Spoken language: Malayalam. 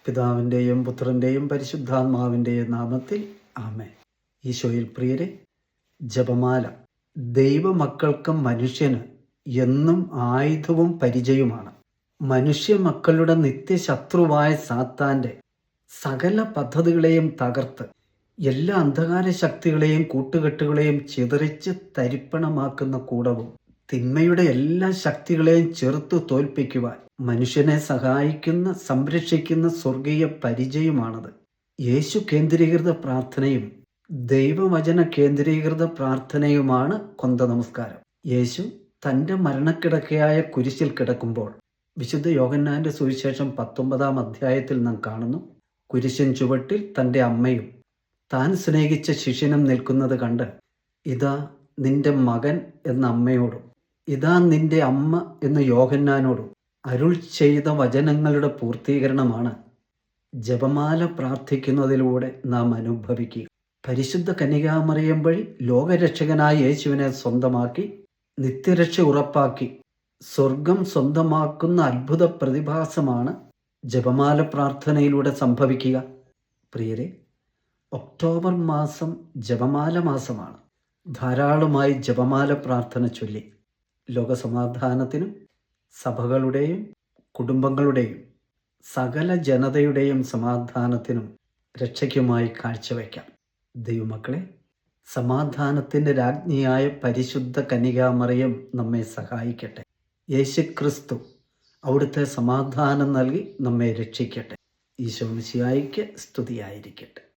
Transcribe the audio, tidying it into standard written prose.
പിതാവിൻ്റെയും പുത്രൻ്റെയും പരിശുദ്ധാത്മാവിൻ്റെയും നാമത്തിൽ ആമേൻ. ഈശോയിൽ പ്രിയരെ, ജപമാല ദൈവമക്കൾക്കും മനുഷ്യന് എന്നും ആയുധവും പരിചയവുമാണ്. മനുഷ്യ മക്കളുടെ നിത്യശത്രുവായ സാത്താൻ്റെ സകല പദ്ധതികളെയും തകർത്ത് എല്ലാ അന്ധകാര ശക്തികളെയും കൂട്ടുകെട്ടുകളെയും ചിതറിച്ച് തരിപ്പണമാക്കുന്ന കൂടവും തിന്മയുടെ എല്ലാ ശക്തികളെയും ചെറുത്തു തോൽപ്പിക്കുവാൻ മനുഷ്യനെ സഹായിക്കുന്ന, സംരക്ഷിക്കുന്ന സ്വർഗീയ പരിചയമാണത്. യേശു കേന്ദ്രീകൃത പ്രാർത്ഥനയും ദൈവവചന കേന്ദ്രീകൃത പ്രാർത്ഥനയുമാണ് കൊന്ത നമസ്കാരം. യേശു തൻ്റെ മരണക്കിടക്കയായ കുരിശിൽ കിടക്കുമ്പോൾ വിശുദ്ധ യോഹന്നാന്റെ സുവിശേഷം 19-ാം അധ്യായത്തിൽ നാം കാണുന്നു, കുരിശിൻ ചുവട്ടിൽ തൻ്റെ അമ്മയും താൻ സ്നേഹിച്ച ശിഷ്യനും നിൽക്കുന്നത് കണ്ട്, ഇതാ നിന്റെ മകൻ എന്ന അമ്മയോടും ഇതാ നിന്റെ അമ്മ എന്ന് യോഹന്നാനോടും അരുൾ ചെയ്ത വചനങ്ങളുടെ പൂർത്തീകരണമാണ് ജപമാല പ്രാർത്ഥിക്കുന്നതിലൂടെ നാം അനുഭവിക്കുക. പരിശുദ്ധ കന്യകാമറിയം വഴി ലോകരക്ഷകനായ യേശുവിനെ സ്വന്തമാക്കി നിത്യരക്ഷ ഉറപ്പാക്കി സ്വർഗം സ്വന്തമാക്കുന്ന അത്ഭുത പ്രതിഭാസമാണ് ജപമാല പ്രാർത്ഥനയിലൂടെ സംഭവിക്കുക. പ്രിയരെ, ഒക്ടോബർ മാസം ജപമാല മാസമാണ്. ധാരാളമായി ജപമാല പ്രാർത്ഥന ചൊല്ലി ലോകസമാധാനത്തിനും സഭകളുടെയും കുടുംബങ്ങളുടെയും സകല ജനതയുടെയും സമാധാനത്തിനും രക്ഷയ്ക്കുമായി കാഴ്ചവെക്കാം. ദൈവമക്കളെ, സമാധാനത്തിൻ്റെ രാജ്ഞിയായ പരിശുദ്ധ കന്യകാമറിയം നമ്മെ സഹായിക്കട്ടെ. യേശുക്രിസ്തു അവിടുത്തെ സമാധാനം നൽകി നമ്മെ രക്ഷിക്കട്ടെ. ഈശോ മിശിഹായ്ക്ക് സ്തുതിയായിരിക്കട്ടെ.